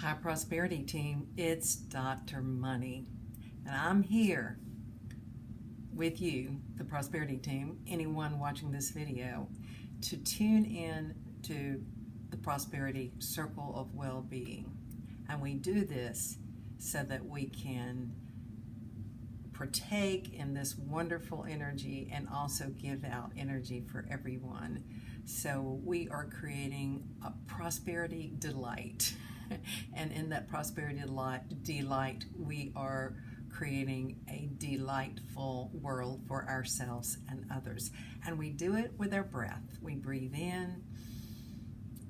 Hi, Prosperity Team. It's Dr. Money, and I'm here with you, the Prosperity Team, anyone watching this video, to tune in to the Prosperity Circle of Well-Being. And we do this so that we can partake in this wonderful energy and also give out energy for everyone. So we are creating a prosperity delight. And in that prosperity delight, we are creating a delightful world for ourselves and others. And we do it with our breath. We breathe in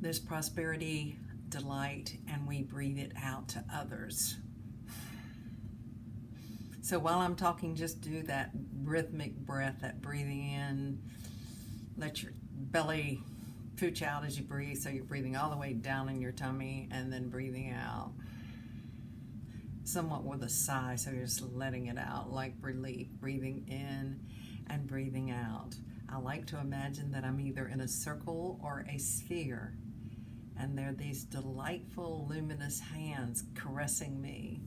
this prosperity delight and we breathe it out to others. So while I'm talking, just do that rhythmic breath, that breathing in. Let your belly pooch out as you breathe, so you're breathing all the way down in your tummy and then breathing out. Somewhat with a sigh, so you're just letting it out like relief, breathing in and breathing out. I like to imagine that I'm either in a circle or a sphere, and there are these delightful, luminous hands caressing me.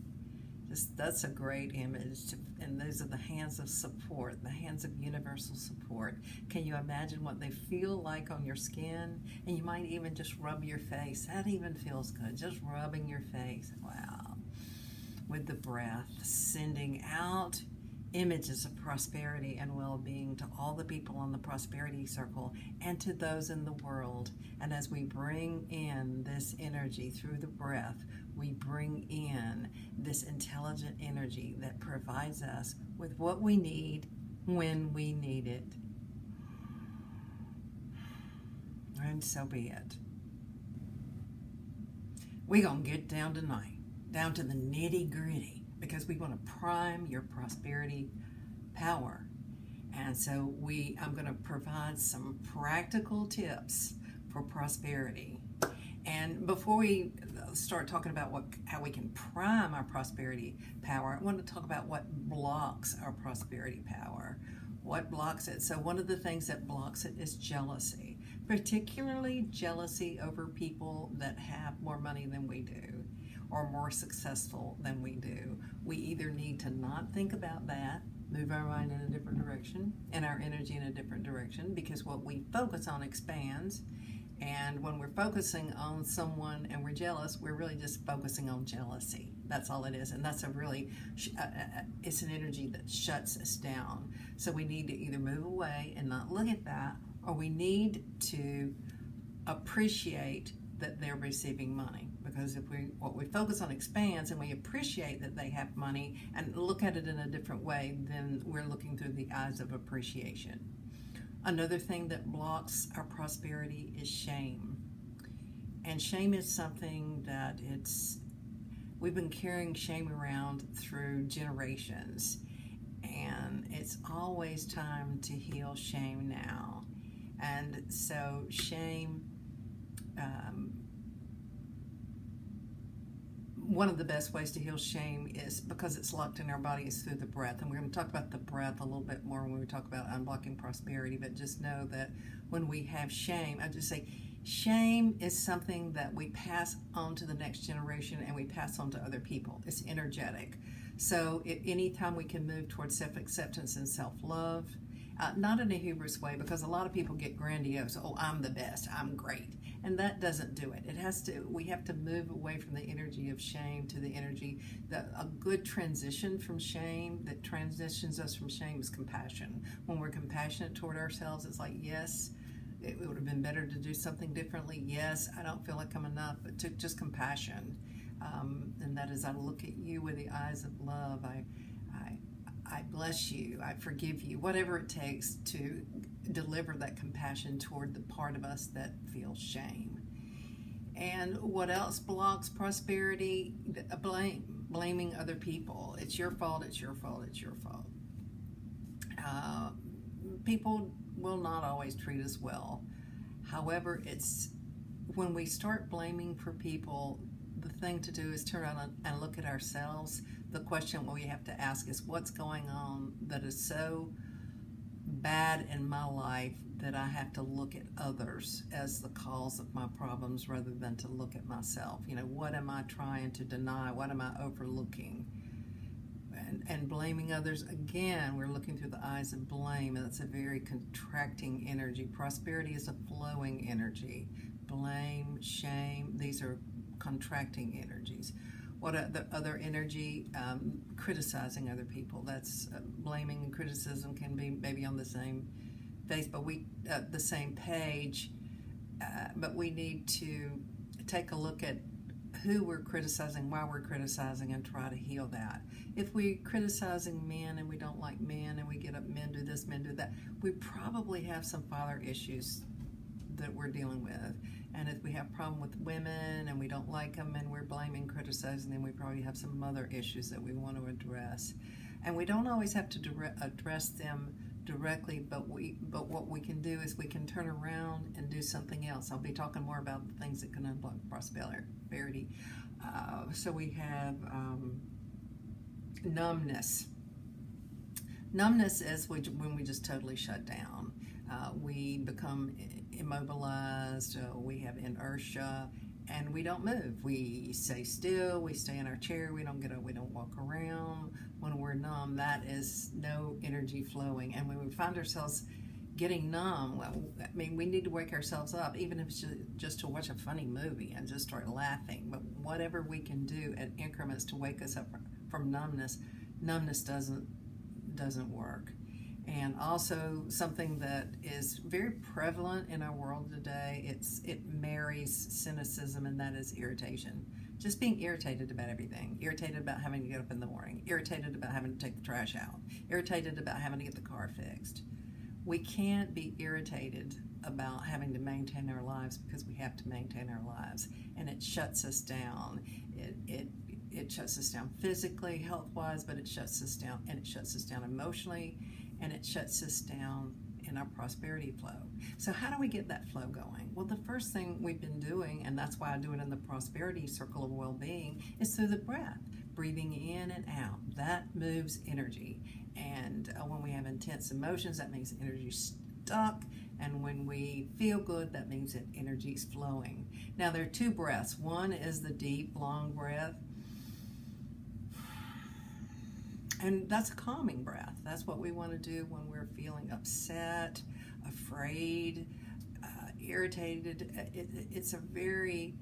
That's a great image, and those are the hands of support, the hands of universal support. Can you imagine what they feel like on your skin? And you might even just rub your face. That even feels good, just rubbing your face. Wow. With the breath, sending out images of prosperity and well-being to all the people on the prosperity circle and to those in the world. And as we bring in this energy through the breath, we bring in this intelligent energy that provides us with what we need when we need it. And so be it. We're going to get down tonight, down to the nitty-gritty, because we want to prime your prosperity power. And so I'm going to provide some practical tips for prosperity. And before we start talking about how we can prime our prosperity power, I want to talk about what blocks our prosperity power. What blocks it? So one of the things that blocks it is jealousy, particularly jealousy over people that have more money than we do or more successful than we do. We either need to not think about that, move our mind in a different direction and our energy in a different direction, because what we focus on expands. And when we're focusing on someone and we're jealous, we're really just focusing on jealousy. That's all it is. And that's it's an energy that shuts us down. So we need to either move away and not look at that, or we need to appreciate that they're receiving money. Because what we focus on expands and we appreciate that they have money and look at it in a different way, then we're looking through the eyes of appreciation. Another thing that blocks our prosperity is shame. And shame is something that we've been carrying shame around through generations. And it's always time to heal shame now. And so shame, one of the best ways to heal shame is because it's locked in our bodies through the breath. And we're going to talk about the breath a little bit more when we talk about unblocking prosperity. But just know that when we have shame, I just say shame is something that we pass on to the next generation and we pass on to other people. It's energetic. So anytime we can move towards self-acceptance and self-love, not in a hubris way, because a lot of people get grandiose. Oh, I'm the best. I'm great. And that doesn't do it. We have to move away from the energy of shame to the energy a good transition from shame that transitions us from shame is compassion. When we're compassionate toward ourselves, it's like, yes, it would have been better to do something differently. Yes, I don't feel like I'm enough, but just compassion. And that is, I look at you with the eyes of love. I bless you, I forgive you, whatever it takes to deliver that compassion toward the part of us that feels shame. And what else blocks prosperity? Blaming other people. It's your fault, it's your fault, it's your fault. People will not always treat us well. However, when we start blaming for people, the thing to do is turn around and look at ourselves. The question we have to ask is, what's going on that is so bad in my life that I have to look at others as the cause of my problems rather than to look at myself. What am I trying to deny? What am I overlooking? And blaming others, again, we're looking through the eyes of blame, and that's a very contracting energy. Prosperity is a flowing energy. Blame, shame, these are contracting energies. What other energy? Criticizing other people. That's blaming and criticism can be maybe on the same face, but the same page. But we need to take a look at who we're criticizing, why we're criticizing, and try to heal that. If we're criticizing men and we don't like men, and we get up, men do this, men do that, we probably have some father issues that we're dealing with. And if we have a problem with women and we don't like them and we're blaming, criticizing them, we probably have some mother issues that we want to address. And we don't always have to address them directly, but what we can do is we can turn around and do something else. I'll be talking more about the things that can unblock prosperity. So we have numbness. Numbness is when we just totally shut down. We become immobilized, we have inertia, and we don't move. We stay still, we stay in our chair, we don't get up, we don't walk around. When we're numb, that is no energy flowing. And when we find ourselves getting numb, we need to wake ourselves up, even if it's just to watch a funny movie and just start laughing. But whatever we can do at increments to wake us up from numbness doesn't work. And also something that is very prevalent in our world today, it marries cynicism, and that is irritation. Just being irritated about everything. Irritated about having to get up in the morning. Irritated about having to take the trash out. Irritated about having to get the car fixed. We can't be irritated about having to maintain our lives, because we have to maintain our lives. And it shuts us down. It shuts us down physically, health-wise, but it shuts us down, and it shuts us down emotionally, and it shuts us down in our prosperity flow. So how do we get that flow going? Well, the first thing we've been doing, and that's why I do it in the prosperity circle of well-being, is through the breath. Breathing in and out. That moves energy. And when we have intense emotions, that means energy's stuck. And when we feel good, that means that energy's flowing. Now, there are two breaths. One is the deep, long breath. And that's a calming breath. That's what we want to do when we're feeling upset, afraid, irritated. It's a very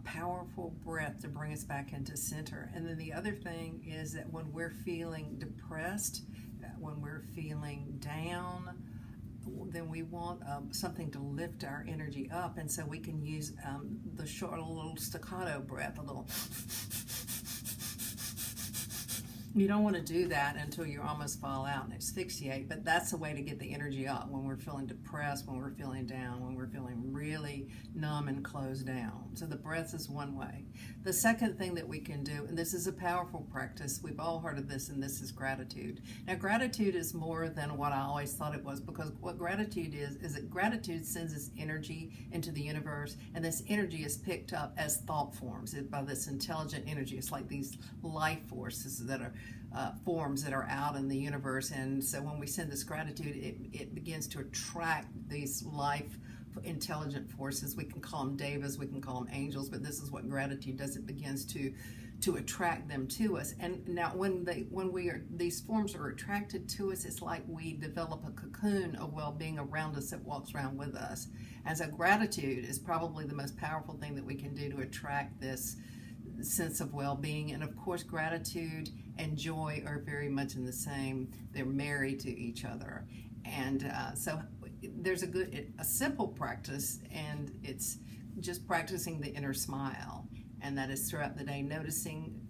powerful breath to bring us back into center. And then the other thing is that when we're feeling depressed, when we're feeling down, then we want something to lift our energy up. And so we can use the short little staccato breath, a little. You don't want to do that until you almost fall out and asphyxiate, but that's the way to get the energy up when we're feeling depressed, when we're feeling down, when we're feeling really numb and closed down. So the breath is one way. The second thing that we can do, and this is a powerful practice, we've all heard of this, and this is gratitude. Now, gratitude is more than what I always thought it was, because what gratitude is that gratitude sends this energy into the universe, and this energy is picked up as thought forms by this intelligent energy. It's like these life forces that are forms that are out in the universe. And so when we send this gratitude, it begins to attract these life intelligent forces. We can call them devas, we can call them angels, but this is what gratitude does. It begins to attract them to us. And now when these forms are attracted to us, it's like we develop a cocoon of well-being around us that walks around with us. And so gratitude is probably the most powerful thing that we can do to attract this sense of well-being. And of course, gratitude and joy are very much in the same. They're married to each other. And so there's a simple practice, and it's just practicing the inner smile. And that is throughout the day, noticing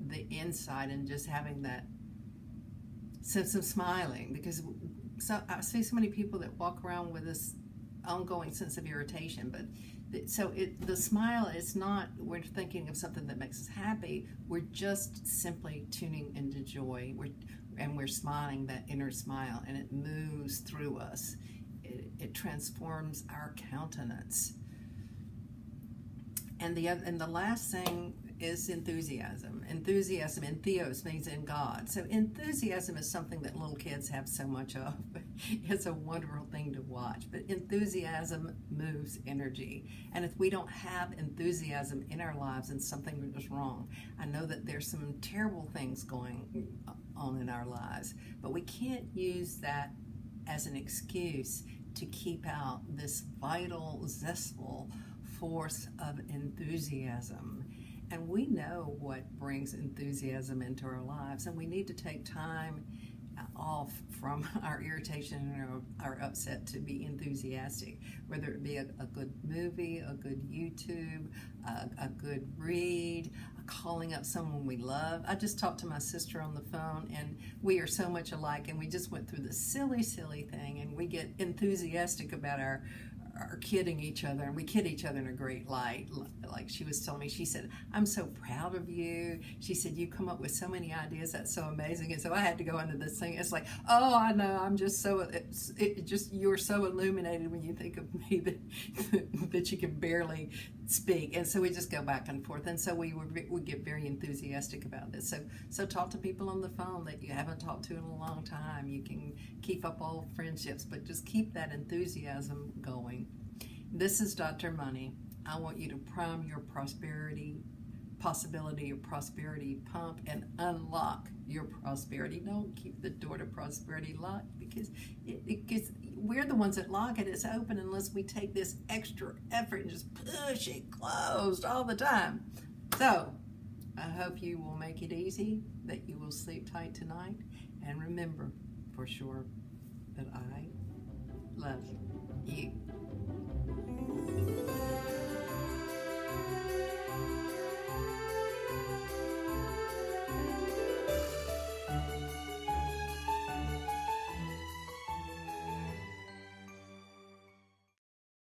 the inside and just having that sense of smiling. Because I see so many people that walk around with this ongoing sense of irritation, but the smile is not, we're thinking of something that makes us happy. We're just simply tuning into joy. We're smiling that inner smile, and it moves through us. It transforms our countenance. And the last thing is enthusiasm. Enthusiasm in theos means in God. So enthusiasm is something that little kids have so much of. It's a wonderful thing to watch. But enthusiasm moves energy. And if we don't have enthusiasm in our lives, then something is wrong. I know that there's some terrible things going on in our lives, but we can't use that as an excuse to keep out this vital, zestful force of enthusiasm. And we know what brings enthusiasm into our lives, and we need to take time off from our irritation and our upset to be enthusiastic, whether it be a good movie, a good YouTube, a good read, calling up someone we love. I just talked to my sister on the phone, and we are so much alike, and we just went through this silly thing, and we get enthusiastic about our kidding each other, and we kid each other in a great light. Like she was telling me, she said, "I'm so proud of you." She said, "You come up with so many ideas. That's so amazing." And so I had to go into this thing. It's like, oh, I know. I'm just so, you're so illuminated when you think of me that you can barely speak. And so we just go back and forth. And so we get very enthusiastic about this. So talk to people on the phone that you haven't talked to in a long time. You can keep up old friendships, but just keep that enthusiasm going. This is Dr. Money. I want you to prime your prosperity possibility, your prosperity pump, and unlock your prosperity. Don't keep the door to prosperity locked, because we're the ones that lock it. It's open unless we take this extra effort and just push it closed all the time. So I hope you will make it easy, that you will sleep tight tonight, and remember for sure that I love you.